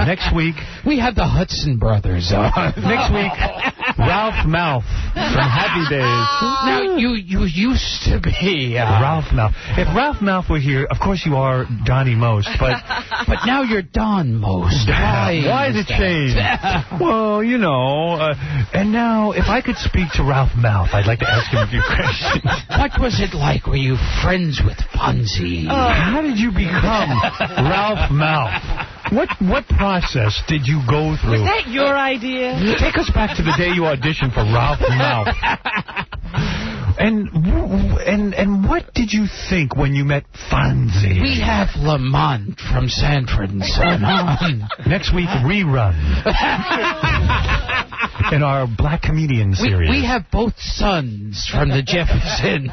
Next week... We had the Hudson brothers on. Next week, Ralph Mouth from Happy Days. Now, you used to be... Ralph Mouth. If Ralph Mouth were here, of course you are Donnie Most, but now you're Don Most. Why did it change? Well, you know, and now, if I could speak to Ralph Mouth, I'd like to ask him a few questions. What was it like? Were you friends with Fonzie? How did you become Ralph Mouth? What process did you go through? Was that your idea? Take us back to the day you auditioned for Ralph Mouth. And what did you think when you met Fonzie? We have Lamont from Sanford and Son on. Next week, rerun. In our Black Comedian series. We have both sons from the Jeffersons.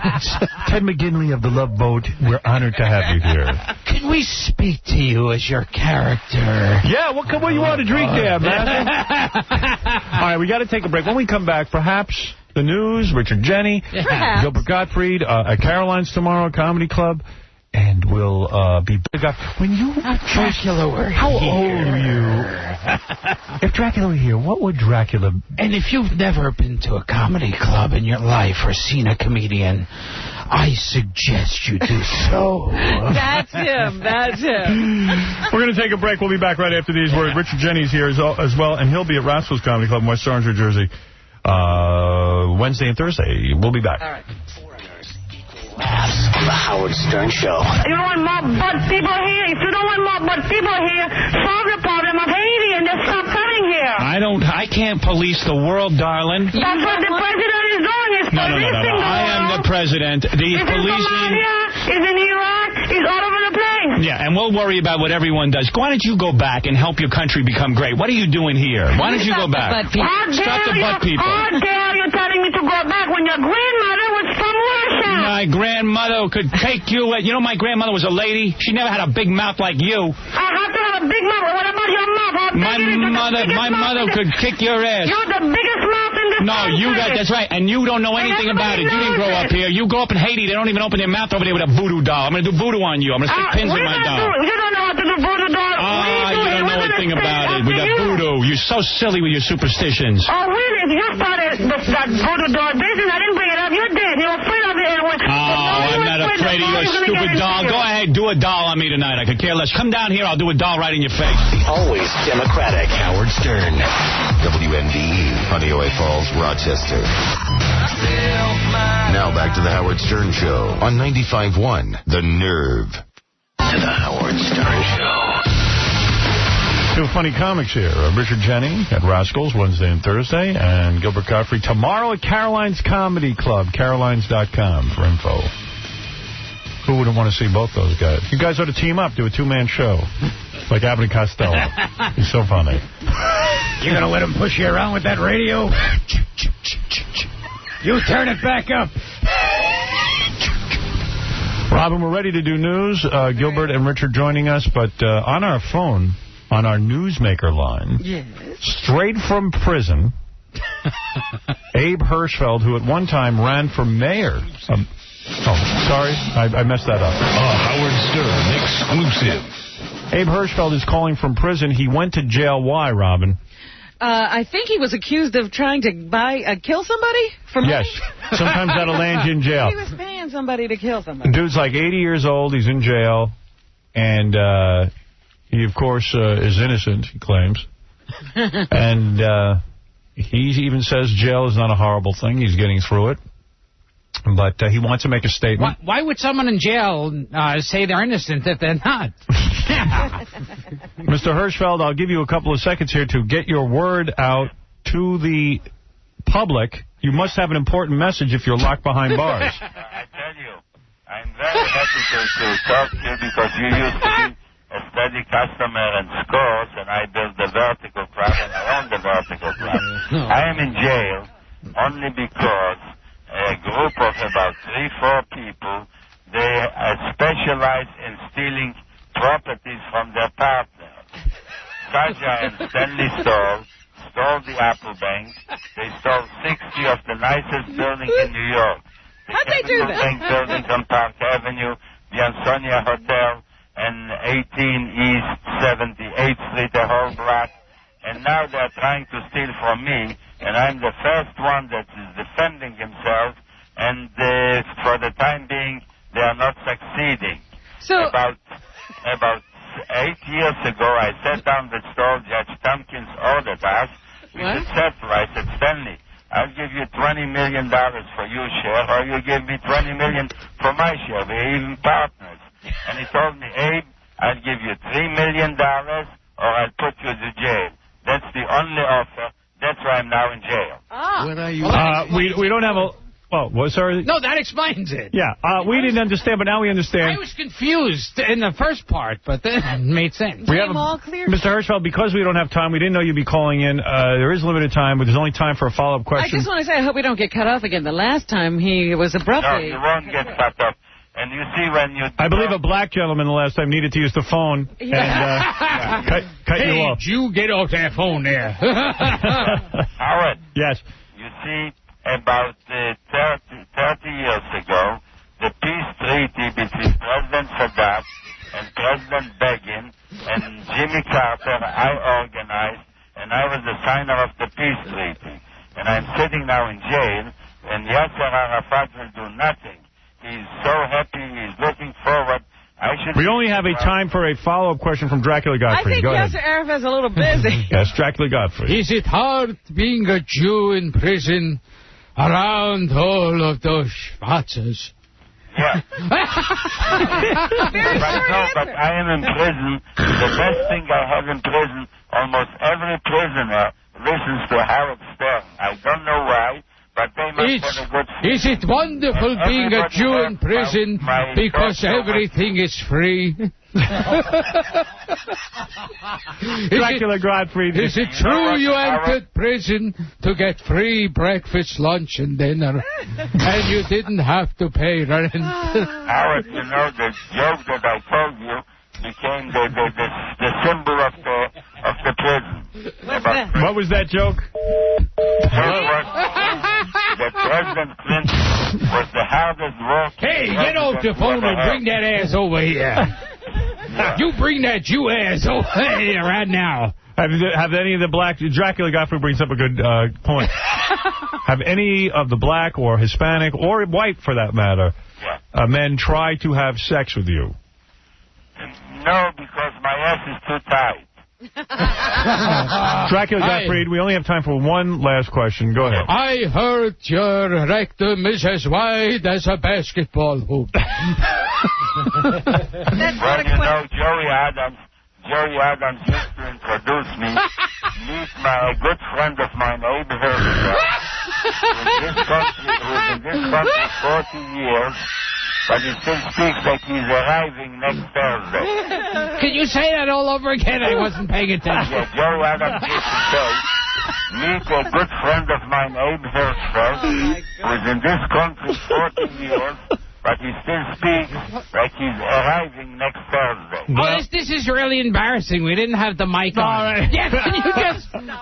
Ted McGinley of the Love Boat, we're honored to have you here. Can we speak to you as your character? Yeah, what you want to drink there, man? All right, we got to take a break. When we come back, perhaps the news, Richard Jenny, Gilbert Gottfried, at Caroline's tomorrow, Comedy Club. And we'll be big up. When you Dracula were How here. old are you? If Dracula were here, what would Dracula... And if you've never been to a comedy club in your life or seen a comedian, I suggest you do so. That's him. That's him. We're going to take a break. We'll be back right after these words. Richard Jenny's here as well, and he'll be at Rascals Comedy Club in West Orange, New Jersey, Wednesday and Thursday. We'll be back. All right. Laughs on the Howard Stern Show. You don't want more butt people here. If you don't want more butt people here, solve the problem of Haiti and just stop coming here. I can't police the world, darling. That's what the president is doing. He's policing the world. I am the president. He's policing. He's in Iraq. He's all over the place. Yeah, and we'll worry about what everyone does. Why don't you go back and help your country become great? What are you doing here? Why don't you go back? Stop the butt people. How dare you telling me to go back when your grandmother was from Russia? My grandmother could take you. You know, my grandmother was a lady. She never had a big mouth like you. I have to have a big mouth. What about your mouth? My mother could kick your ass. You're the biggest mouth in this country. That's right. And you don't know anything about it. You didn't grow up here. You grow up in Haiti. They don't even open their mouth over there with a voodoo doll. I'm going to do voodoo on you. I'm going to stick pins in my doll. You don't know how to do voodoo doll. You don't know anything about it. With the voodoo. You're so silly with your superstitions. Oh, really? If you started that voodoo doll business, I didn't bring it up. You did. You were afraid of it. I'm not afraid of your stupid doll. Go ahead, do a doll on me tonight. I could care less. Come down here. I'll do a doll right in your face. Always Democratic. Howard Stern. WMDE, Honeoye Falls, Rochester. Now back to the Howard Stern Show on 95.1 The Nerve. To the Howard Stern Show. Two funny comics here. Richard Jenny at Rascals Wednesday and Thursday, and Gilbert Gottfried tomorrow at Caroline's Comedy Club, carolines.com for info. Who wouldn't want to see both those guys? You guys ought to team up, do a two-man show. Like Abbott and Costello. He's so funny. You're going to let him push you around with that radio? You turn it back up. Robin, we're ready to do news. Gilbert and Richard joining us, but on our phone, on our newsmaker line, straight from prison, Abe Hirschfeld, who at one time ran for mayor. Sorry, I messed that up. Howard Stern exclusive. Abe Hirschfeld is calling from prison. He went to jail. Why, Robin? I think he was accused of trying to kill somebody for money. Yes. Sometimes that'll land you in jail. He was paying somebody to kill somebody. Dude's like 80 years old. He's in jail. And he, of course, is innocent, he claims. And he even says jail is not a horrible thing. He's getting through it. But he wants to make a statement. Why would someone in jail say they're innocent if they're not? Mr. Hirschfeld, I'll give you a couple of seconds here to get your word out to the public. You must have an important message if you're locked behind bars. I tell you, I'm very happy to talk to you because you used to be a steady customer in Scores, and I built the Vertical Club, and I own the Vertical Club. I am in jail only because a group of about 3-4 people, they specialize in stealing properties from their partners. Saja and Stanley stole the Apple Bank. They stole 60 of the nicest buildings in New York. How'd they do that? Bank buildings on Park Avenue, the Ansonia Hotel, and 18 East 78th Street, the whole block. And now they're trying to steal from me, and I'm the first one that is defending himself, and for the time being, they are not succeeding. So About 8 years ago, I sat down the store. Judge Tompkins ordered us. We should settle. I said, Stanley, I'll give you $20 million for your share, or you give me $20 million for my share. We're even partners. And he told me, Abe, I'll give you $3 million, or I'll put you to jail. That's the only offer. That's why I'm now in jail. Where are you? We don't have a... Oh, what, sorry? No, that explains it. Yeah, we didn't understand, but now we understand. I was confused in the first part, but then it made sense. We have all clear? Mr. Hirschfeld, because we don't have time, we didn't know you'd be calling in. There is limited time, but there's only time for a follow-up question. I just want to say I hope we don't get cut off again. The last time he was abruptly... No, you won't get cut off. And you see when you... I believe a black gentleman the last time needed to use the phone and cut you off. Hey, you get off that phone there. Howard. Yes. You see, about 30 years ago, the peace treaty between President Sadat and President Begin and Jimmy Carter, I organized, and I was the signer of the peace treaty. And I'm sitting now in jail, and Yasser Arafat will do nothing. He's so happy, he's looking forward. We only have a time for a follow-up question from Dracula Gottfried. I think Go ahead. Yasser Arafat's a little busy. Yes, Dracula Gottfried. Is it hard being a Jew in prison around all of those schwarzes? Yeah. But I am in prison. The best thing I have in prison, almost every prisoner listens to Howard Stern. I don't know why. But they must have a good feeling. Is it wonderful being a Jew in prison because everything is free? Dracula Gottfried. Is it true you entered prison to get free breakfast, lunch, and dinner, and you didn't have to pay rent? Howard, you know, the joke that I told you became the symbol of the prison. What was that joke? That President Clinton was the hardest working... Hey, get off the phone and bring that ass over here. You bring that Jew ass over here right now. Have any of the black... Dracula Gottfried brings up a good point. Have any of the black or Hispanic or white, for that matter, men try to have sex with you? No, because my ass is too tight. Dracula Gottfried, we only have time for one last question. Go ahead. I heard your rectum is as wide as a basketball hoop. Well, you know, Joey Adams used to introduce me. Meet a good friend of mine, Abe Hirschfeld, who was in this country 40 years. But he still speaks like he's arriving next Thursday. Can you say that all over again? I wasn't paying attention. Yeah, Joe Adams used to say, meet a good friend of mine, Abe Hirschfeld, who is in this country 40 years, but he still speaks like he's arriving next Thursday. Oh, this is really embarrassing. We didn't have the mic on. Right. Yeah, can you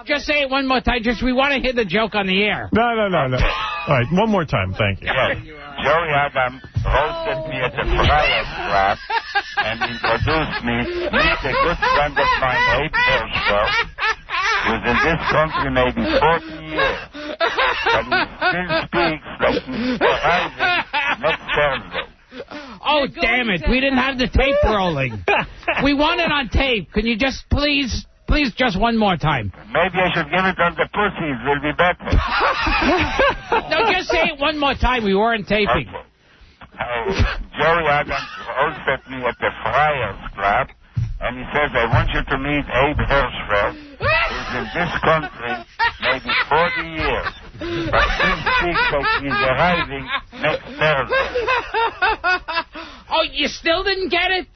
just say it one more time? We want to hear the joke on the air. No. All right, one more time. Thank you. Yes. Joey Adams hosted me at the Friars Club and introduced me. Meet a good friend of mine, Abe Hirschfeld, who's in this country maybe 40 years, but he still speaks like he's arriving next Thursday. Oh, damn it. We didn't have the tape rolling. We want it on tape. Can you just please just one more time? Maybe I should give it on the pussies. Will be better. No, just say it one more time. We weren't taping. Okay. Joey Adams hosted me at the Friars Club, and he says, I want you to meet Abe Hirschfeld, who's in this country maybe 40 years, but still speaks like he's arriving next Thursday. Oh, you still didn't get it?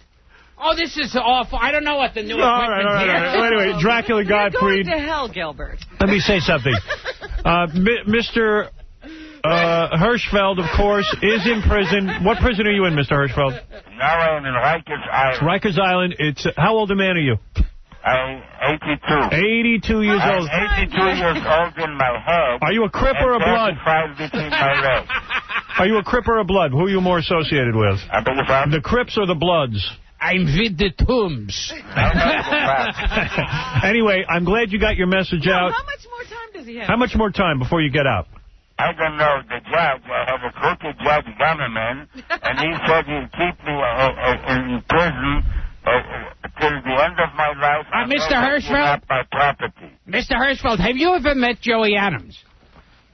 Oh, this is awful. I don't know what the new equipment All right. Well, anyway, Dracula Gottfried. You're going to hell, Gilbert. Let me say something. Mr. Hirschfeld, of course, is in prison. What prison are you in, Mr. Hirschfeld? Now I'm in Rikers Island. Rikers Island. How old a man are you? I'm 82. 82 years old. I'm 82 years old in my head. Are you a Crip or a Blood? 35 between my legs. Are you a Crip or a Blood? Who are you more associated with? I beg your pardon? The Crips or the Bloods? I'm with the Tombs. Anyway, I'm glad you got your message out. How much more time does he have? How much more time before you get out? I don't know. The judge, I have a crooked judge, Gunnerman, and he said he'll keep me in prison till the end of my life. Mr. Hirschfeld? My property. Mr. Hirschfeld, have you ever met Joey Adams?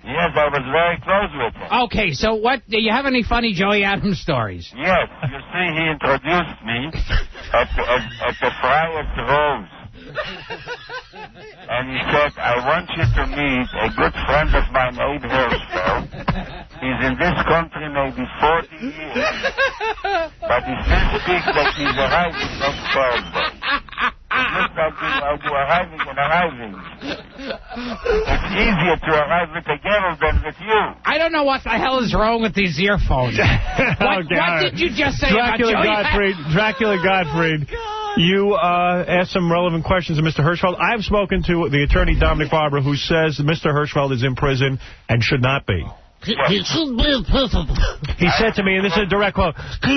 Yes, I was very close with him. Okay, so do you have any funny Joey Adams stories? Yes, you see, he introduced me at the Friar's Rose. And he said, I want you to meet a good friend of mine, Abe Hirschfeld. He's in this country maybe 40 years. But he still speaks that he's arriving next Thursday. It looks like I'll be arriving and arriving. It's easier to arrive with a girl than with you. I don't know what the hell is wrong with these earphones. What did you just say about Joey Gottfried? Dracula Gottfried. You asked some relevant questions of Mr. Hirschfeld. I've spoken to the attorney, Dominic Barber, who says that Mr. Hirschfeld is in prison and should not be. He should be in prison. He said to me, and this is a direct quote, he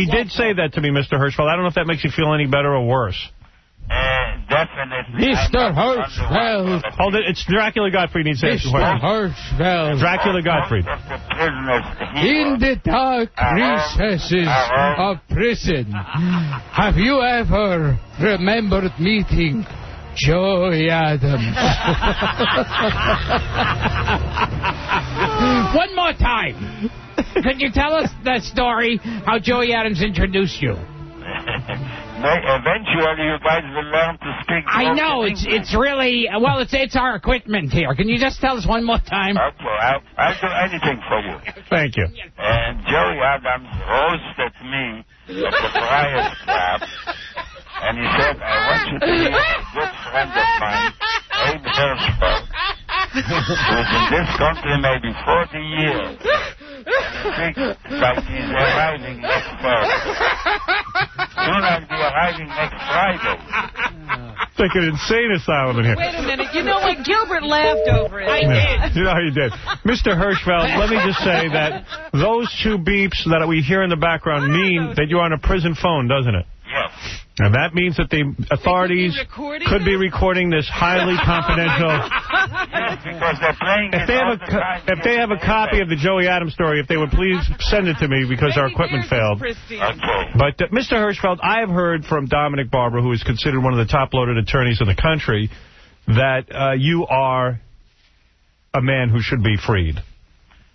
did say that to me, Mr. Hirschfeld. I don't know if that makes you feel any better or worse. Definitely. Mr. Hirschfeld. Hold it. It's Dracula Gottfried needs to answer. Mr. Hirschfeld. Dracula Gottfried. In the dark recesses of prison, have you ever remembered meeting Joey Adams? One more time. Could you tell us that story, how Joey Adams introduced you? Eventually, you guys will learn to speak. I know, it's really, well, it's our equipment here. Can you just tell us one more time? Okay, I'll do anything for you. Thank you. And Joey Adams roasted me at the Friars Club, and he said, I want you to meet a good friend of mine, Abe Hirschfeld, who's in this country maybe 40 years. And he thinks like he's arriving next Thursday. Soon I'll be arriving next Friday. It's like an insane asylum in here. Wait a minute. You know what? Gilbert laughed over it. I did. You know you did. Mr. Hirschfeld, let me just say that those two beeps that we hear in the background mean that you're on a prison phone, doesn't it? Yes. And that means that the authorities could be recording this highly confidential. Yes, because they're playing if they have a copy of the Joey Adams story, if they would please send it to me because our equipment failed. Okay. But Mr. Hirschfeld, I have heard from Dominic Barber, who is considered one of the top-loaded attorneys in the country, that you are a man who should be freed.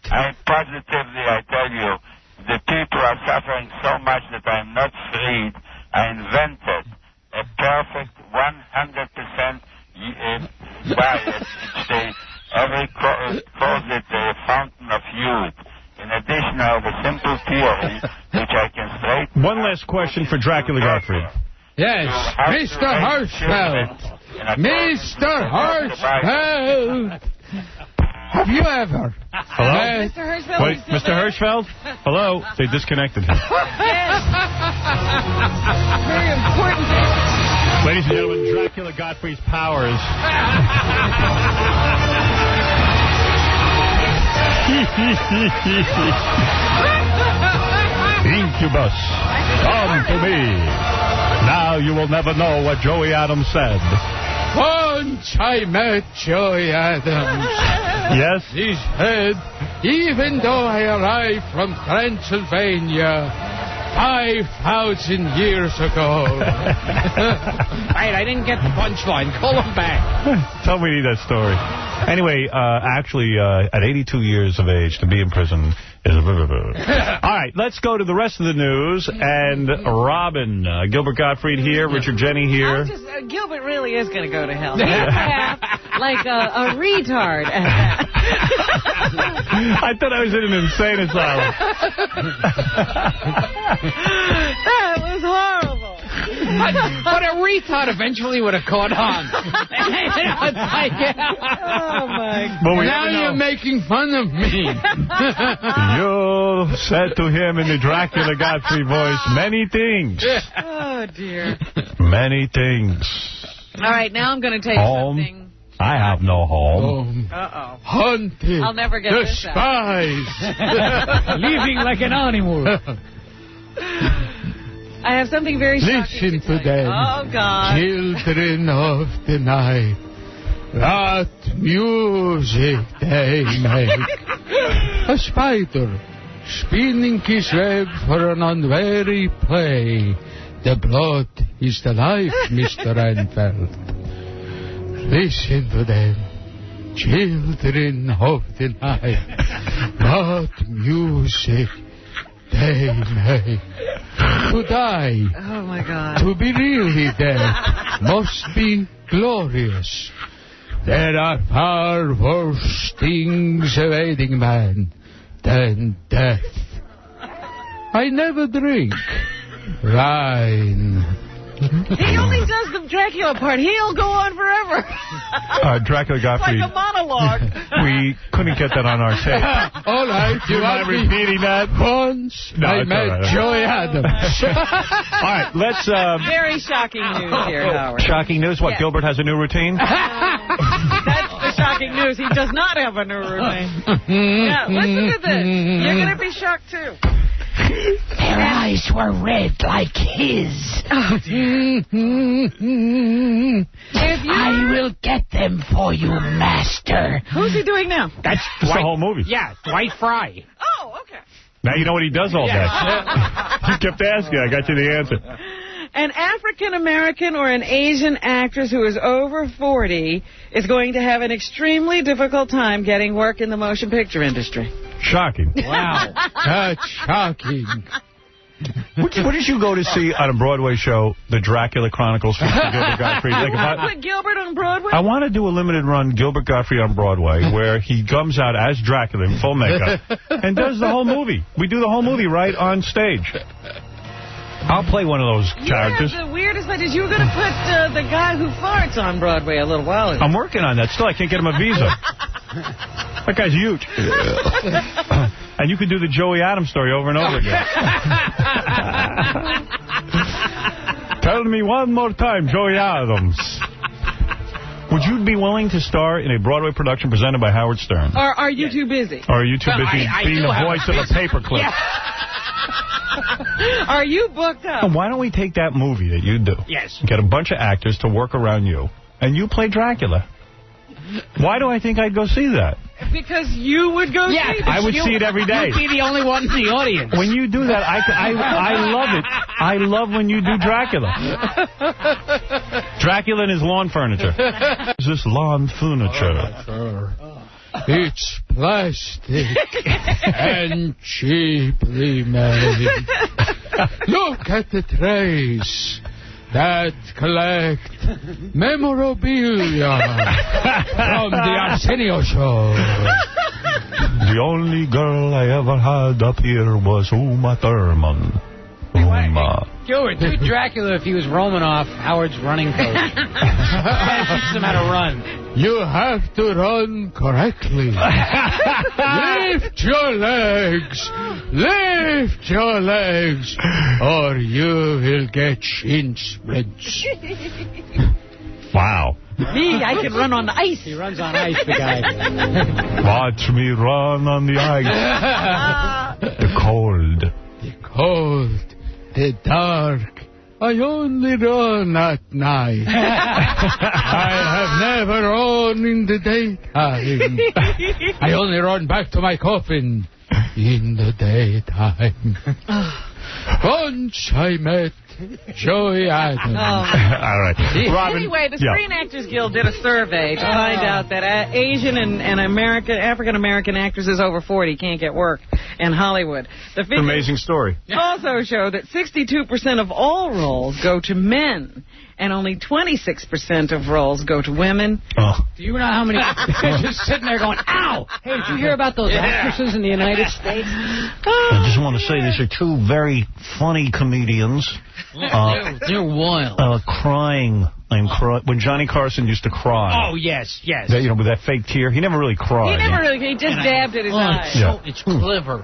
Positively, I tell you, the people are suffering so much that I'm not freed. I invented a perfect 100% diet, which every calls it a fountain of youth. In addition, I have a simple theory, which I can straighten. One last question for Dracula Gottfried. Yes, Mr. Hirschfeld. Mr. Hirschfeld. Have you ever? Hello? Mr. Hirschfeld? Wait, Mr. Hirschfeld? Hello? They disconnected him. Yes. Very important. Ladies and gentlemen, Dracula Gottfried's powers. Incubus, come to me. Now you will never know what Joey Adams said. Once I met Joey Adams. Yes? He said, even though I arrived from Transylvania 5,000 years ago. Wait, I didn't get the punchline. Call him back. Tell me that story. Anyway, actually, at 82 years of age, to be in prison is... All right, let's go to the rest of the news. And Robin, Gilbert Gottfried here, Richard Jenny here. Gilbert really is going to go to hell. He's like a retard. I thought I was in an insane asylum. That was horrible. But a retard eventually would have caught on. Oh, my God. Now you're making fun of me. You said to him in the Dracula Gottfried voice many things. Oh, dear. Many things. All right, now I'm going to tell you something. I have no home. Uh-oh. Hunted. I'll never get this out. Living like an animal. I have something very shocking Listen to them. Oh, God. Children of the night. That music they make. A spider spinning his web for an unwary prey. The blood is the life, Mr. Reinfeldt. Listen to them, children of the night. What music they make. To die, oh my God, to be really dead, must be glorious. There are far worse things awaiting man than death. I never drink wine. He only does the Dracula part. He'll go on forever. Dracula Gottfried. Like a monologue. We couldn't get that on our tape. All right, you mind repeating that? Once I met Joey Adams. All right, let's... Very shocking news here, Howard. Shocking news? What, Gilbert has a new routine? That's the shocking news. He does not have a new routine. Yeah, listen to this. You're going to be shocked, too. Their eyes were red like his. Oh, I will get them for you, master. Who's he doing now? That's the whole movie. Yeah, Dwight Fry. Oh, okay. Now you know what he does all day. You kept asking. I got you the answer. An African-American or an Asian actress who is over 40 is going to have an extremely difficult time getting work in the motion picture industry. Shocking. Wow. That's shocking. What did you go to see on a Broadway show, The Dracula Chronicles from Gilbert Gottfried? You want to put Gilbert on Broadway? I want to do a limited run Gilbert Gottfried on Broadway where he comes out as Dracula in full makeup and does the whole movie. We do the whole movie right on stage. I'll play one of those characters. The weirdest thing is you were going to put the guy who farts on Broadway a little while ago. I'm working on that. Still, I can't get him a visa. That guy's huge. And you could do the Joey Adams story over and over again. Tell me one more time, Joey Adams. Would you be willing to star in a Broadway production presented by Howard Stern? Or are you too busy? Or are you too busy being the voice of a paperclip? Yeah. Are you booked up? Why don't we take that movie that you do? Yes. Get a bunch of actors to work around you, and you play Dracula. Why do I think I'd go see that? Because you would go see it. I would see it every day. You'd be the only one in the audience. When you do that, I love it. I love when you do Dracula. Dracula and his lawn furniture. Is this lawn furniture? It's plastic and cheaply made. Look at the trays that collect memorabilia from the Arsenio show. The only girl I ever had up here was Uma Thurman. Uma. Gilbert, do Dracula if he was Romanoff, Howard's running coach. Teach him how to run. You have to run correctly. Lift your legs. Lift your legs. Or you will get shin splints. Wow. Me, I can run on the ice. He runs on ice, the guy. Watch me run on the ice. The cold. The cold. The dark. I only run at night. I have never run in the daytime. I only run back to my coffin in the daytime. Once I met Joey Adams. All right. Robin, anyway, the Screen Actors Guild did a survey to find out that Asian and African-American actresses over 40 can't get work in Hollywood. The figures amazing story. Also show that 62% of all roles go to men, and only 26% of roles go to women. Oh. Do you know how many just sitting there going, ow! Hey, did you hear about those actresses in the United States? I just want to say these are two very funny comedians. They're wild. Crying. When Johnny Carson used to cry. Oh, yes, yes. With that fake tear. He never really cried. He just dabbed at his eyes. Yeah. It's clever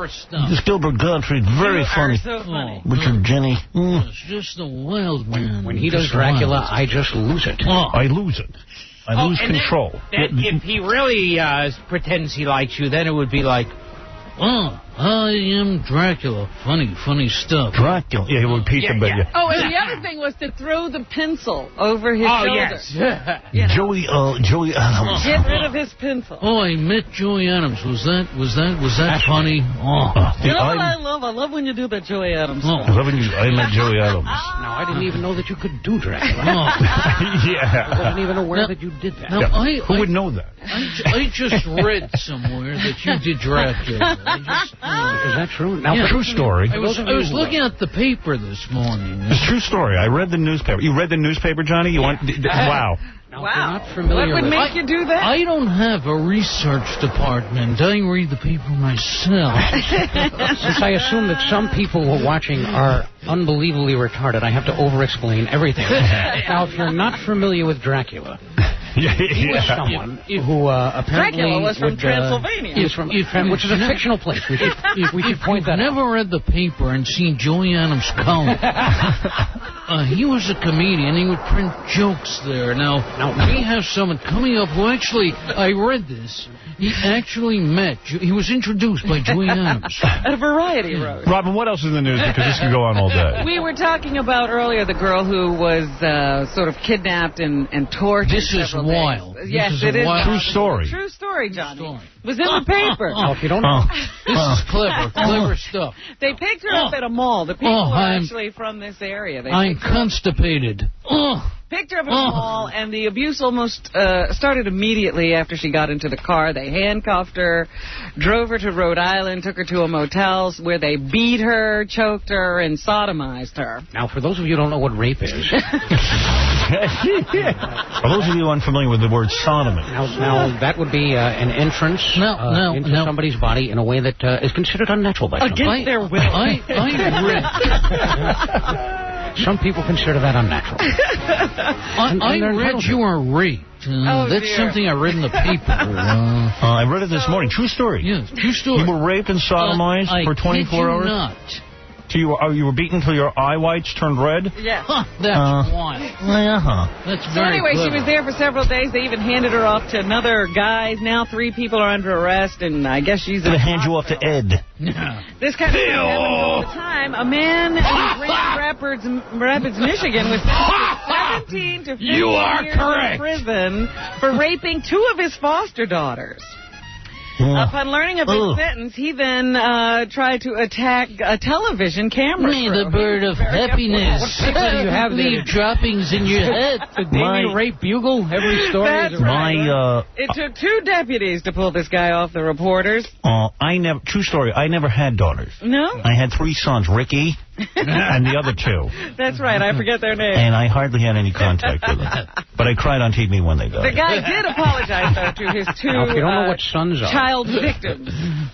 stuff. This Gilbert Gottfried, very funny. So funny. Richard Jenny. It's just a wild man. When he does Dracula, I just lose it. I lose it. I lose control. If he really pretends he likes you, then it would be like, oh, I am Dracula. Funny stuff. Dracula. Yeah, he would repeat the bit. Yeah. Oh, and the other thing was to throw the pencil over his shoulder. Yes. You know. Joey Adams. Get rid of his pencil. Oh, I met Joey Adams. Was that funny? Oh. You know what I love? I love when you do that Joey Adams stuff. I met Joey Adams. No, I didn't even know that you could do Dracula. Yeah. I wasn't even aware that you did that. Now, who would know that? I just read somewhere that you did Dracula. Is that true? Now, true story. I was looking at the paper this morning. It's a true story. I read the newspaper. You read the newspaper, Johnny? You want? Wow. Now, Wow. Not familiar what would with make you do that? I don't have a research department. I read the paper myself. Since I assume that some people who are watching are unbelievably retarded, I have to over-explain everything. Now, if you're not familiar with Dracula, he was someone who apparently Dracula was from Transylvania. He's from which is a fictional place. We should point that out. I've never read the paper and seen Joey Adams' column. He was a comedian. He would print jokes there. Now we have someone coming up who actually, I read this, he actually met, he was introduced by Joey Adams. At a variety roast. Robin, what else is in the news? Because this could go on all day. We were talking about earlier the girl who was sort of kidnapped and tortured. This is wild. Yes, it is. True story. True story, Johnny. It was in the paper. If you don't know. This is clever stuff. They picked her up at a mall. The people are actually from this area. I'm constipated. Picked her up at a mall, and the abuse almost started immediately after she got into the car. They handcuffed her, drove her to Rhode Island, took her to a motel where they beat her, choked her, and sodomized her. Now, for those of you who don't know what rape is... For those of you unfamiliar with the word sodomy. Now that would be an entrance into somebody's body in a way that is considered unnatural by some people. Against their will. I Some people consider that unnatural. I read you were raped. That's something I read in the paper. I read it this morning. True story. Yes, true story. You were raped and sodomized for 24 hours? Not. So you were beaten until your eye whites turned red? Yeah. That's wild. That's so very anyway, clever. she was there for several days. They even handed her off to another guy. Now 3 people are under arrest, and I guess she's... They hand you off to Ed. This kind of thing happens all the time. A man in Grand Rapids, Michigan was sentenced to 17 to 50 years in prison for raping 2 of his foster daughters. Upon learning of his sentence, he then tried to attack a television camera crew. The bird of happiness. You have the droppings in your head. The Daily Rape Bugle. Every story is right. It took 2 deputies to pull this guy off the reporters. True story, I never had daughters. No? I had 3 sons, Ricky and the other 2. That's right, I forget their names. And I hardly had any contact with them. But I cried on TV when they died. The guy did apologize, though, to his 2 now, if you don't know what sons are. child victims.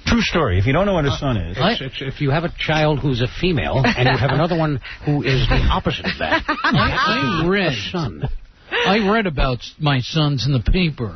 True story. If you don't know what a son is. If you have a child who's a female and you have another one who is the opposite of that. I read son. I read about my sons in the paper.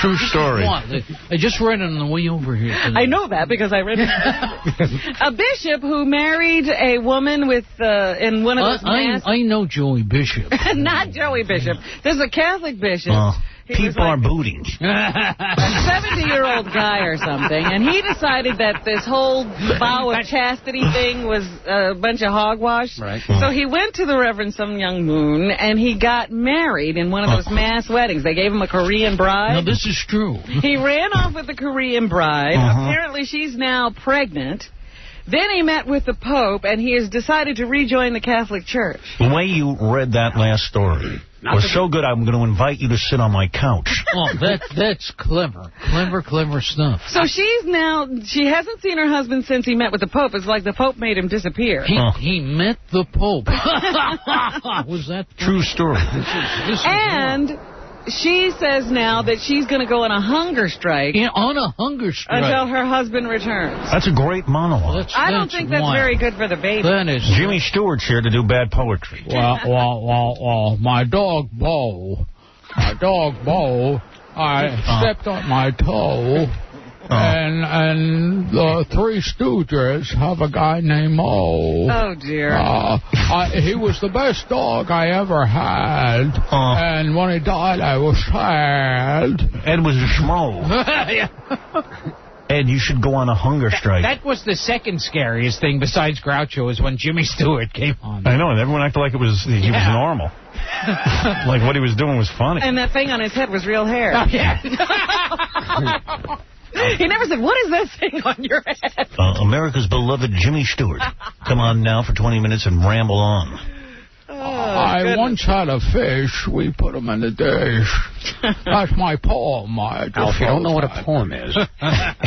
True story. I just read it on the way over here today. I know that because I read it. A bishop who married a woman with in one of those I know Joey Bishop. Not Joey Bishop. This is a Catholic bishop. People are booting. A 70-year-old guy or something, and he decided that this whole vow of chastity thing was a bunch of hogwash. Right. So he went to the Reverend Sun Myung Moon, and he got married in one of those mass weddings. They gave him a Korean bride. No, this is true. He ran off with the Korean bride. Apparently, she's now pregnant. Then he met with the Pope, and he has decided to rejoin the Catholic Church. The way you read that last story was so good, I'm going to invite you to sit on my couch. That's clever. Clever stuff. So she hasn't seen her husband since he met with the Pope. It's like the Pope made him disappear. He met the Pope. Was that true story? And she says now that she's going to go on a hunger strike. On a hunger strike. Until her husband returns. That's a great monologue. I don't think that's very good for the baby. That is. Jimmy Stewart's here to do bad poetry. Well, my dog Bo, I stepped on my toe. And the Three Stooges have a guy named Mo. Oh, dear. He was the best dog I ever had. And when he died, I was sad. Ed was a schmo. Ed, you should go on a hunger strike. That was the second scariest thing besides Groucho, is when Jimmy Stewart came on. I know, and everyone acted like he was normal. Like what he was doing was funny. And that thing on his head was real hair. Oh, yeah. He never said, what is that thing on your head? America's beloved Jimmy Stewart. Come on now for 20 minutes and ramble on. I once had a fish. We put him in the dish. That's my poem. Now, if you don't know what a poem is,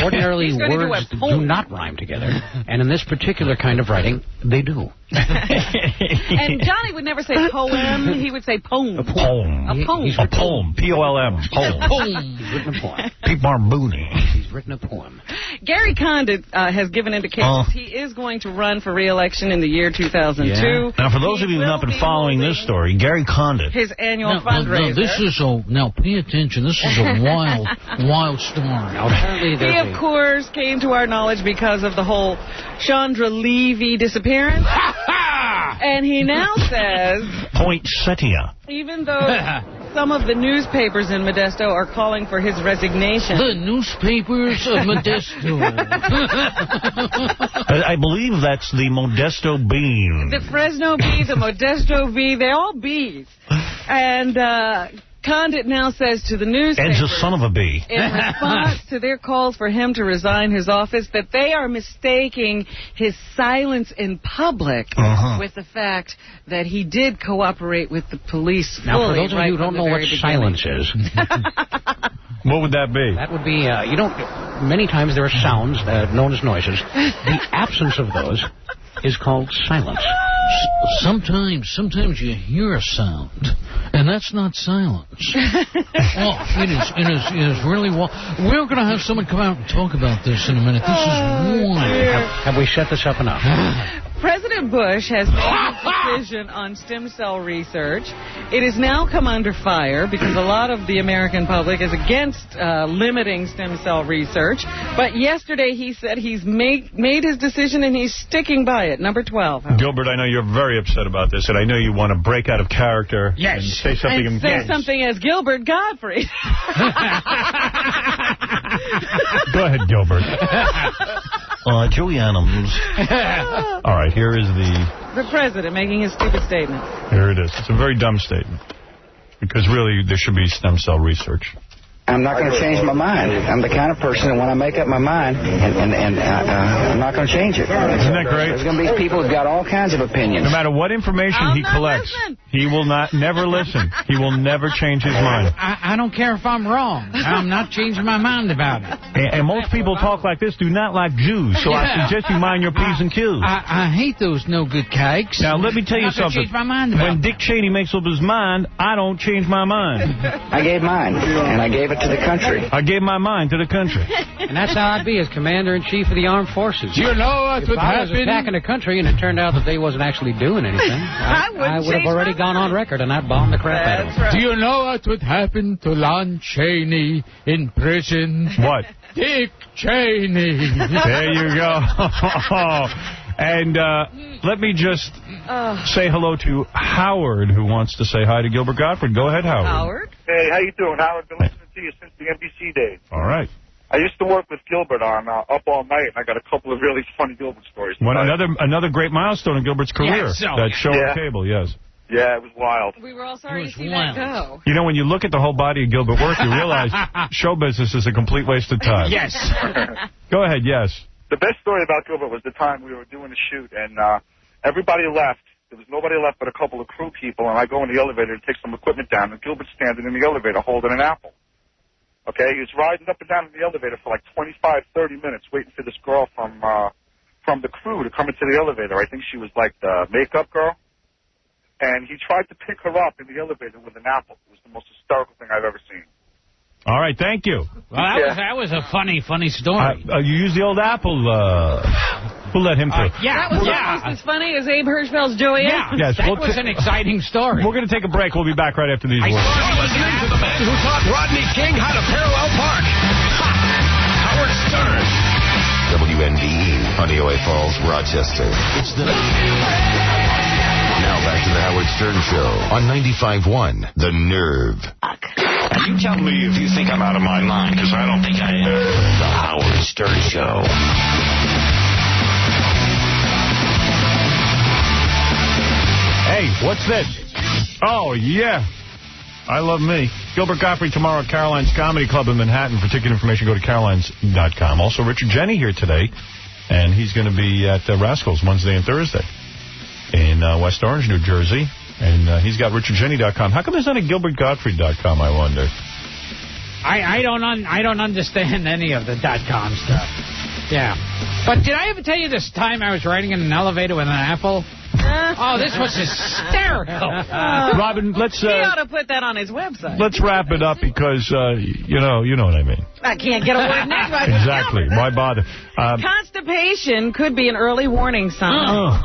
ordinarily words do not rhyme together. And in this particular kind of writing, they do. And Johnny would never say poem. He would say poem. A poem. A poem. A poem. P-O-L-M. Poem. He's written a poem. Pete Marbooney. He's written a poem. Gary Condit has given indications he is going to run for re-election in the year 2002. Yeah. Now, for those of you who have not been following this story, Gary Condit. His annual fundraiser. Now, pay attention. This is a wild story. He, of course, came to our knowledge because of the whole Chandra Levy disappearance. And he now says... Poinsettia. Even though some of the newspapers in Modesto are calling for his resignation... The newspapers of Modesto. I believe that's the Modesto Bean. The Fresno Bee, the Modesto Bee, they're all bees. And Condit now says to the newspaper... Ed's a son of a bee. In response to their calls for him to resign his office, that they are mistaking his silence in public with the fact that he did cooperate with the police fully. Now, for those of you who don't know what silence is... What would that be? That would be, many times there are sounds known as noises. The absence of those is called silence. Sometimes you hear a sound, and that's not silence. It is really... We're going to have someone come out and talk about this in a minute. This is wild. Have we set this up enough? President Bush has made a decision on stem cell research. It has now come under fire because a lot of the American public is against limiting stem cell research. But yesterday he said he's made his decision and he's sticking by it. Number 12. Gilbert, I know you're very upset about this, and I know you want to break out of character and say something. And say something as Gilbert Gottfried. Go ahead, Gilbert. Joey Adams. All right, here is the president making his stupid statement. Here it is. It's a very dumb statement. Because really, there should be stem cell research. I'm not going to change my mind. I'm the kind of person that when I make up my mind, I'm not going to change it. Isn't that great? There's going to be people who've got all kinds of opinions. No matter what information he collects, he will never listen. He will never change his mind. I don't care if I'm wrong. I'm not changing my mind about it. And most people talk like this do not like Jews, so I suggest you mind your P's and Q's. I hate those no-good cakes. Now, let me tell you something. Change my mind about when Dick Cheney makes up his mind, I don't change my mind. I gave mine, and I gave it to the country. I gave my mind to the country. And that's how I'd be as Commander-in-Chief of the Armed Forces. Do you know what would happen? If I was attacking a country and it turned out that they wasn't actually doing anything, I would have already gone on record and I'd bomb the crap out of them. Right. Do you know what would happen to Lon Chaney in prison? What? Dick Cheney. There you go. And let me just say hello to Howard, who wants to say hi to Gilbert Gottfried. Go ahead, Howard. Howard? Hey, how you doing, Howard? Been listening to you since the NBC days. All right. I used to work with Gilbert on Up All Night, and I got a couple of really funny Gilbert stories. Another great milestone in Gilbert's career. Yes, that show on cable, yes. Yeah, it was wild. We were all sorry to see that go. You know, when you look at the whole body of Gilbert work, you realize show business is a complete waste of time. Yes. Go ahead, yes. The best story about Gilbert was the time we were doing a shoot, and everybody left. There was nobody left but a couple of crew people, and I go in the elevator to take some equipment down, and Gilbert's standing in the elevator holding an apple. Okay, he was riding up and down in the elevator for like 25, 30 minutes waiting for this girl from the crew to come into the elevator. I think she was like the makeup girl. And he tried to pick her up in the elevator with an apple. It was the most hysterical thing I've ever seen. All right, thank you. Well, that was a funny story. You used the old apple. We'll let him through. That was almost as funny as Abe Hirschfeld's Joey. Yeah, yes, that was an exciting story. We're going to take a break. We'll be back right after these words. You're listening to the man who taught Rodney King how to parallel park. Howard Stern. WNDE, Honeoye Falls, Rochester. It's the... Now back to the Howard Stern Show on 95.1, The Nerve. Now you tell me if you think I'm out of my mind, because I don't think I am. The Howard Stern Show. Hey, what's this? Oh, yeah. I love me. Gilbert Gottfried tomorrow at Caroline's Comedy Club in Manhattan. For ticket information, go to carolines.com. Also, Richard Jeni here today, and he's going to be at Rascals Wednesday and Thursday in West Orange, New Jersey. And he's got richardjeni.com. How come there's not a gilbertgottfried.com, I wonder? I don't understand any of the .com stuff. Yeah. But did I ever tell you this time I was riding in an elevator with an apple? Oh, this was hysterical. Robin, let's... he ought to put that on his website. Let's wrap it up because, you know what I mean. I can't get a word in edgewise. Exactly. Why bother? Constipation could be an early warning sign. Of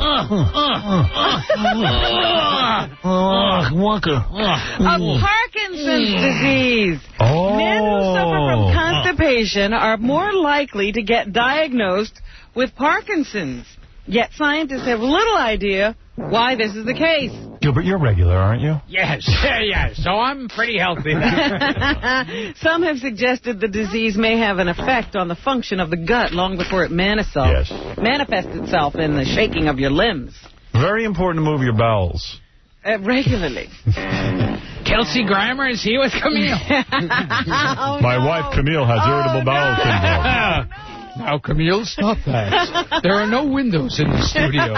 Parkinson's disease. Oh. Men who suffer from constipation are more likely to get diagnosed with Parkinson's. Yet scientists have little idea why this is the case. Gilbert, you're regular, aren't you? Yes, yeah. So I'm pretty healthy. Some have suggested the disease may have an effect on the function of the gut long before it manifests itself in the shaking of your limbs. Very important to move your bowels. Regularly. Kelsey Grammer is here with Camille. My wife, Camille, has irritable bowel syndrome. Now, Camille, stop that. There are no windows in the studio.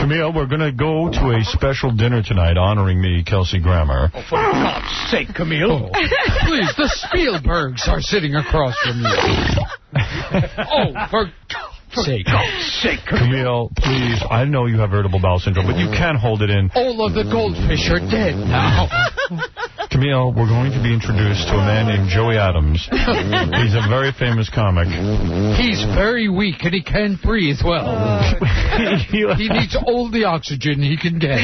Camille, we're going to go to a special dinner tonight honoring me, Kelsey Grammer. Oh, for God's sake, Camille. Oh, please, the Spielbergs are sitting across from you. Oh, for God's sake. Camille, please, I know you have irritable bowel syndrome, but you can't hold it in. All of the goldfish are dead now. Camille, we're going to be introduced to a man named Joey Adams. He's a very famous comic. He's very weak and he can't breathe well. He needs all the oxygen he can get.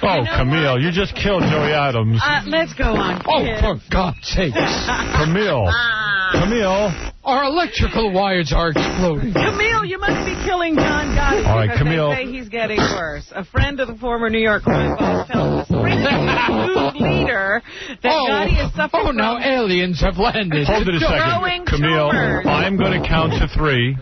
Oh, Camille, you just killed Joey Adams. Let's go on, kid. Oh, for God's sakes. Camille. Our electrical wires are exploding. Camille, you must be killing John Gotti. All right, Camille. They say he's getting worse. A friend of the former New York crime boss tells the Springfield leader that Gotti is suffering from... now aliens have landed. Hold it a second. Camille, I'm going to count to 3.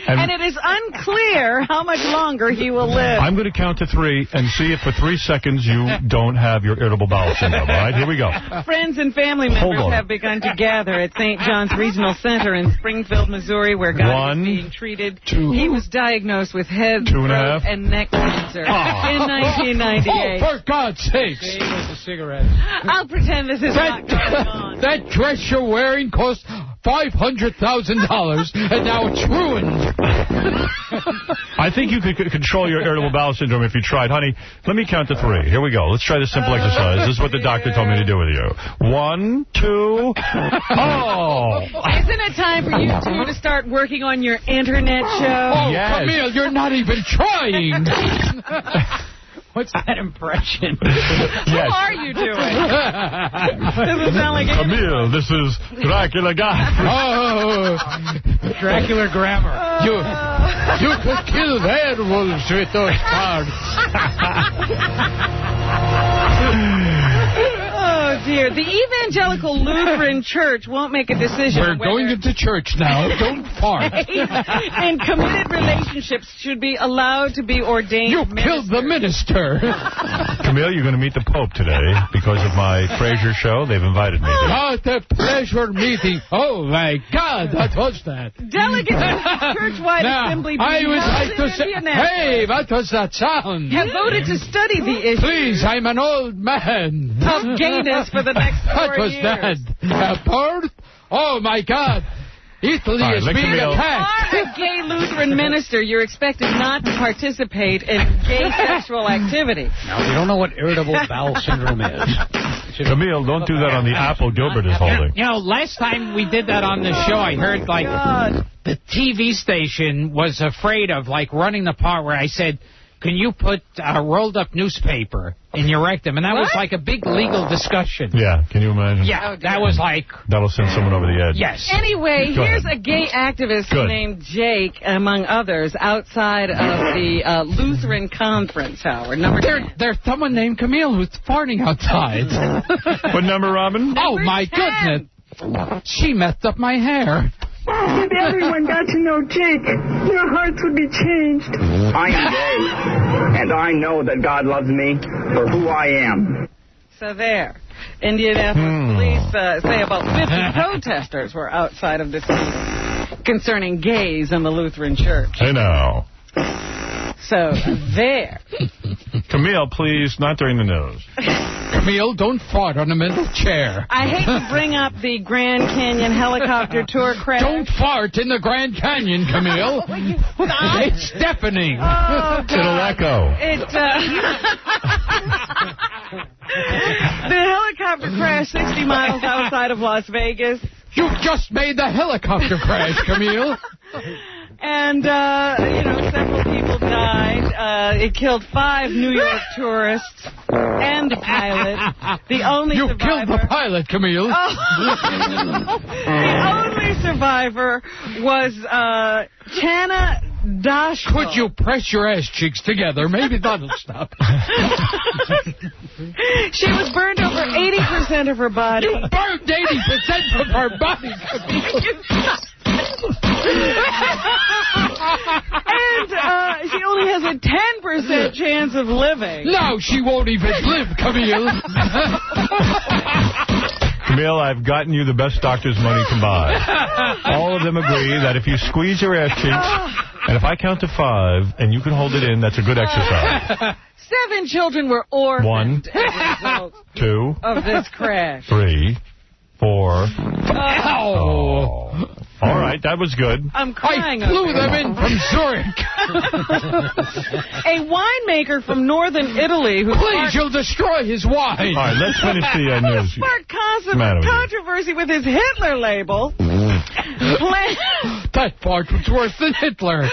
And it is unclear how much longer he will live. I'm going to count to 3 and see if for 3 seconds you don't have your irritable bowel syndrome. All right, here we go. Friends and family members have begun to gather at St. John's Regional Center in Springfield, Missouri, where Gotti is being treated. 2. He was diagnosed with head, throat, and neck cancer in 1998. Oh, for God's sakes. He was a cigarette. I'll pretend this is not going on. That dress you're wearing cost $500,000, and now it's ruined. I think you could control your irritable bowel syndrome if you tried. Honey, let me count to 3. Here we go. Let's try this simple exercise. This is what the doctor told me to do with you. 1, 2, oh! Isn't it time for you two to start working on your internet show? Oh, yes. Camille, you're not even trying. What's that impression? Yes. What are you doing? Doesn't sound like Camille, this is Dracula Gottfried. Oh, Dracula Grammer. You could kill werewolves with those cards. Oh, dear. The Evangelical Lutheran Church won't make a decision. We're going into church now. Don't fart. And committed relationships should be allowed to be ordained You killed the minister. Camille, you're going to meet the Pope today because of my Fraser show. They've invited me. What a pleasure meeting. Oh, my God. What was that? Delegates of the church-wide assembly I would like to say, hey, what was that sound? Have voted to study the issue. Please, I'm an old man. Of gayness for the next 4 years. What was that? A bird? Oh, my God. Italy is being attacked. As a gay Lutheran minister, you're expected not to participate in gay sexual activity. Now, you don't know what irritable bowel syndrome is. Camille, don't do that on the apple Gilbert is holding. You know, last time we did that on the show, I heard, the TV station was afraid of, running the part where I said, can you put rolled up newspaper in your rectum? And that was like a big legal discussion. Yeah, can you imagine? Yeah, that was like... That'll send someone over the edge. Yes. Anyway, here's a gay activist named Jake, among others, outside of the Lutheran Conference, Howard. There's someone named Camille who's farting outside. What number, Robin? Oh, my goodness. She messed up my hair. If everyone got to know Jake, their hearts would be changed. I am gay, and I know that God loves me for who I am. So there. Indianapolis police say about 50 protesters were outside of this meeting concerning gays in the Lutheran Church. Hey, now. So there. Camille, please, not during the news. Camille, don't fart on the middle chair. I hate to bring up the Grand Canyon helicopter tour crash. Don't fart in the Grand Canyon, Camille. It's deafening. Oh, it'll echo. The helicopter crashed 60 miles outside of Las Vegas. You just made the helicopter crash, Camille. And, several people died. It killed 5 New York tourists and the pilot. The only You survivor... killed the pilot, Camille. Oh. The only survivor was Chana Dash. Could you press your ass cheeks together? Maybe that'll stop. She was burned over 80% of her body. You burned 80% of her body, Camille. And she only has a 10% chance of living. No, she won't even live, Camille. Camille, I've gotten you the best doctor's money can buy. All of them agree that if you squeeze your ass cheeks, and if I count to 5, and you can hold it in, that's a good exercise. 7 children were orphaned 1, as a result 2, of this crash. 3, 4, 5. Oh. All right, that was good. I'm crying. I flew them in from Zurich. A winemaker from northern Italy who... Please, you'll destroy his wine. All right, let's finish the news. Sparked controversy with his Hitler label. That part was worse than Hitler.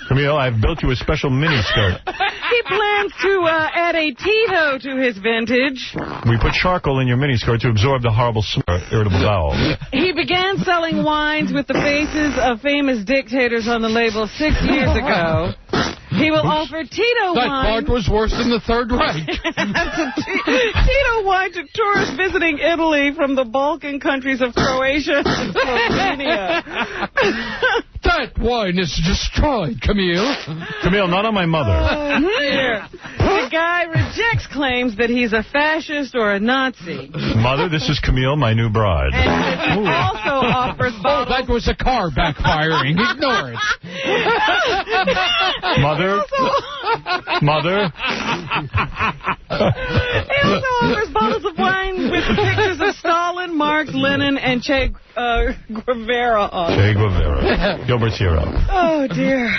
Camille, I've built you a special miniskirt. He plans to add a Tito to his vintage. We put charcoal in your miniskirt to absorb the horrible smell of irritable bowel. He began selling wines with the faces of famous dictators on the label 6 years ago. He will offer Tito that wine. part was worse than the Third Reich. Tito wine to tourists visiting Italy from the Balkan countries of Croatia and Slovenia. That wine is destroyed, Camille. Camille, not on my mother. The guy rejects claims that he's a fascist or a Nazi. Mother, this is Camille, my new bride. And he also offers bottles. Oh, that was a car backfiring. Ignore it. Mother. He also offers bottles of wine with pictures of Stalin, Marx, Lenin, and Che Guevara on it. Che Guevara. Gilbert's hero. Oh, dear.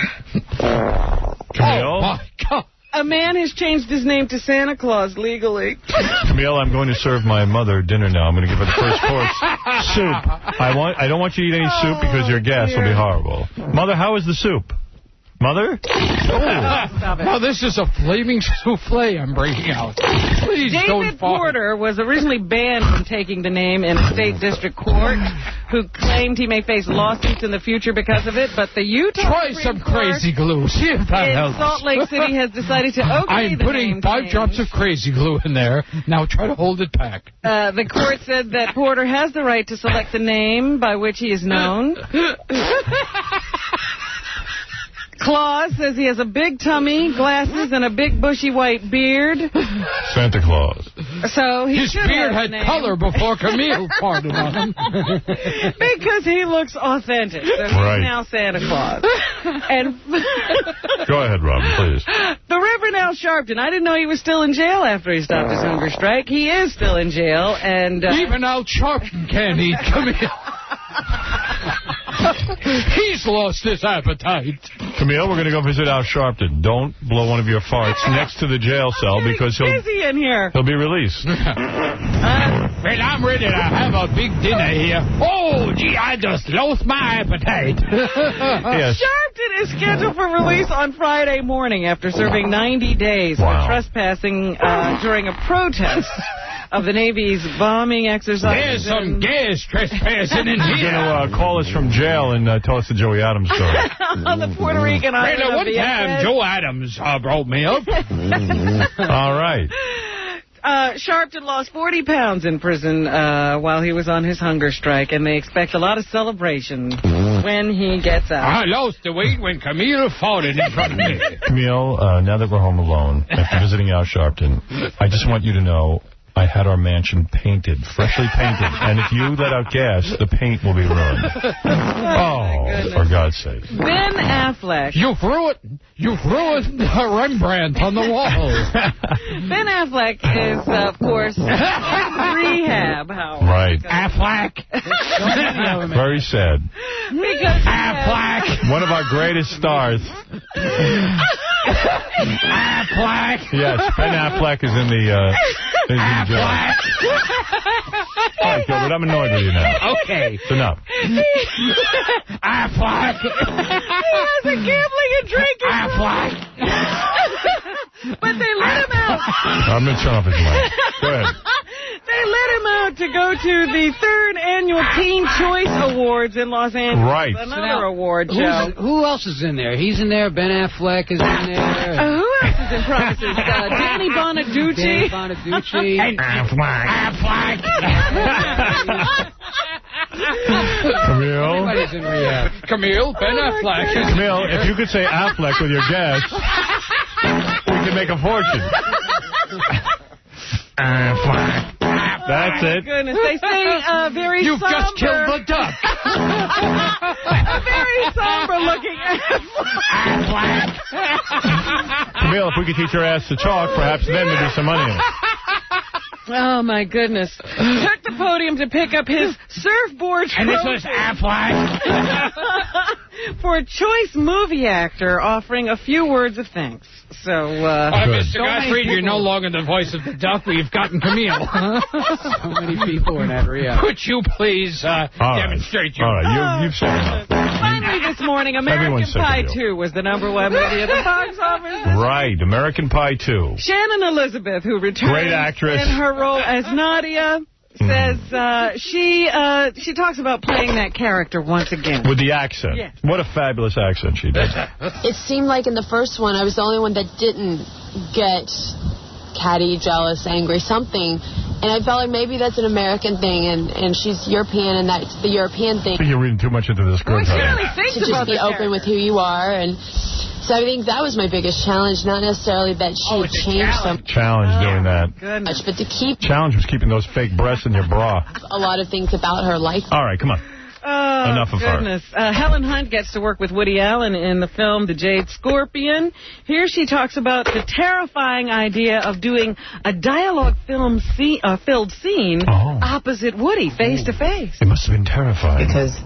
Camille? Oh, my God. A man has changed his name to Santa Claus legally. Camille, I'm going to serve my mother dinner now. I'm going to give her the first course soup. I don't want you to eat any soup because your gas will be horrible. Mother, how is the soup? Mother? Stop it. Now, this is a flaming souffle I'm bringing out. Please don't David fart. Porter was originally banned from taking the name in a state district court, who claimed he may face lawsuits in the future because of it, but the Utah Try Supreme some Court crazy glue. See if that in helps. Salt Lake City has decided to okay I'm the putting name 5 change. drops of crazy glue in there. Now try to hold it back. The court said that Porter has the right to select the name by which he is known. Claus says he has a big tummy, glasses, and a big bushy white beard. Santa Claus. So he His should beard have the had name. color before Camille farted on him. Because he looks authentic. So he's now Santa Claus. And Go ahead, Robin, please. the Reverend Al Sharpton, I didn't know he was still in jail after he stopped his hunger strike. He is still in jail. And even Al Sharpton can't eat Camille. He's lost his appetite. Camille, we're going to go visit Al Sharpton. Don't blow one of your farts next to the jail cell because busy in here. he'll be released. Well, I'm ready to have a big dinner here. Oh, gee, I just lost my appetite. Yes. Sharpton is scheduled for release on Friday morning after serving 90 days for trespassing during a protest of the Navy's bombing exercise. There's some gas trespassing in here. You're going to call us from jail and tell us the Joey Adams story. On the Puerto Rican island of one time, Joe Adams brought me up. All right. Sharpton lost 40 pounds in prison while he was on his hunger strike, and they expect a lot of celebration when he gets out. I lost the weight when Camille fought it in front of me. Camille, now that we're home alone, after visiting Al Sharpton, I just want you to know I had our mansion painted, freshly painted, and if you let out gas, the paint will be ruined. Oh, for God's sake. Ben Affleck. You've ruined the Rembrandt on the wall. Ben Affleck is, of course, in rehab. Right. Affleck. Very sad. Because Affleck. One of our greatest stars. Affleck. Yes, Ben Affleck is in the... All right, Gilbert, I'm annoyed with you now. Okay. It's enough. Affleck. He has a gambling and drinking. Affleck. But they let him out. I'm going to turn off his mic. Go ahead. They let him out to go to the 3rd annual Teen Choice Awards in Los Angeles. Right. Another award show. Who else is in there? He's in there. Ben Affleck is in there. Who else is in promises? Danny Bonaducci. And Affleck. Camille. Everybody's in rehab. Camille, Ben Affleck. Camille, if you could say Affleck with your gas, we could make a fortune. Affleck. That's it. Goodness, they say very You've somber. just killed the duck. A very somber-looking Affleck. Camille, if we could teach your ass to talk, perhaps then there'd be some money in it. Oh, my goodness. Took the podium to pick up his surfboard trophy. And this was Affleck. For a choice movie actor, offering a few words of thanks. So, Mr. Gottfried, you're no longer the voice of the duck. We've gotten Camille. So many people in that rehab. Could you please demonstrate your... All right, you've said enough. Finally this morning, American Pie 2 was the #1 movie at the box office. Right, American Pie 2. Shannon Elizabeth, who returned Great actress. in her role as Nadia, says she talks about playing that character once again. With the accent. Yes. What a fabulous accent she did. It seemed like in the first one, I was the only one that didn't get catty, jealous, angry, something. And I felt like maybe that's an American thing, and she's European, and that's the European thing. I think you're reading too much into this script. To just be open with who you are, and so I think that was my biggest challenge, not necessarily that she changed something. Challenge doing that. Goodness. But to keep... Challenge was keeping those fake breasts in your bra. A lot of things about her life. All right, come on. Oh, enough of goodness. Helen Hunt gets to work with Woody Allen in the film The Jade Scorpion. Here she talks about the terrifying idea of doing a dialogue-filled scene opposite Woody, face to face. It must have been terrifying. Because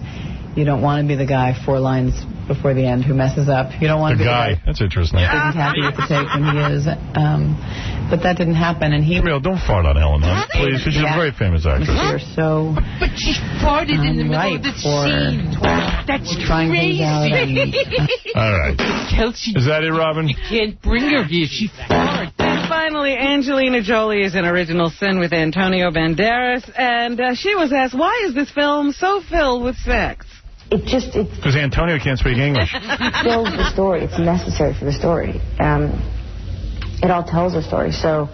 you don't want to be the guy 4 lines before the end who messes up. You don't want to be the guy. That's interesting. Isn't happy with the take when he is. But that didn't happen, and he... Camille, don't fart on Helen Hunt, please. She's a very famous actress. You're so... But she farted in the middle of the scene. That's crazy. All right. Kelsey, is that it, Robin? You can't bring her here. She farted. And finally, Angelina Jolie is in Original Sin with Antonio Banderas, and she was asked, why is this film so filled with sex? Because Antonio can't speak English. It fills the story. It's necessary for the story. It all tells a story. So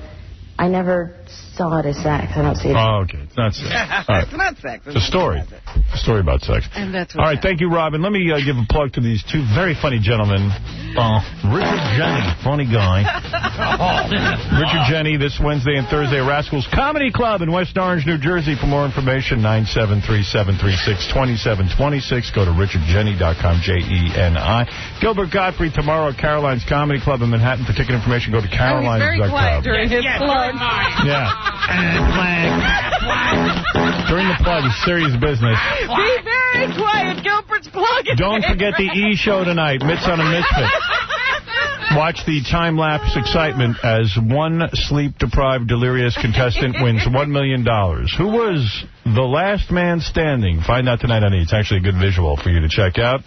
I never saw it as sex. I don't see it. Oh, okay. It's not sex. Right. It's not sex. It's a story. A story about sex. And that's all right. Thank you, Robin. Let me give a plug to these two very funny gentlemen. Richard Jenny, funny guy. Richard Jenny this Wednesday and Thursday at Rascals Comedy Club in West Orange, New Jersey. For more information, 973-736-2726. Go to richardjenny.com, Jeni. Gilbert Gottfried tomorrow at Caroline's Comedy Club in Manhattan. For ticket information, go to carolines.com. Very quiet during his plug. Yeah. During the plug, it's serious business. Be very quiet. Gilbert's plugging. Don't forget the E! Show tonight, Mitts on a Misfit. Watch the time-lapse excitement as one sleep-deprived, delirious contestant wins $1 million. Who was the last man standing? Find out tonight on E! It's actually a good visual for you to check out.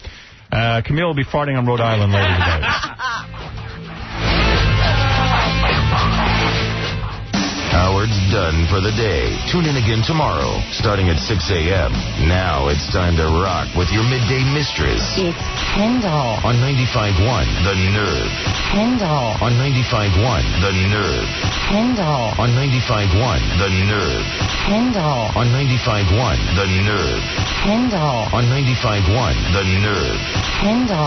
Camille will be farting on Rhode Island later today. Howard's done for the day. Tune in again tomorrow, starting at 6 a.m. Now it's time to rock with your midday mistress. It's Kendall. On 95.1, The Nerve. Kendall. On 95.1, The Nerve. Kendall. On 95.1, The Nerve. Kendall. On 95.1, The Nerve. Kendall. On 95.1, The Nerve. Kendall.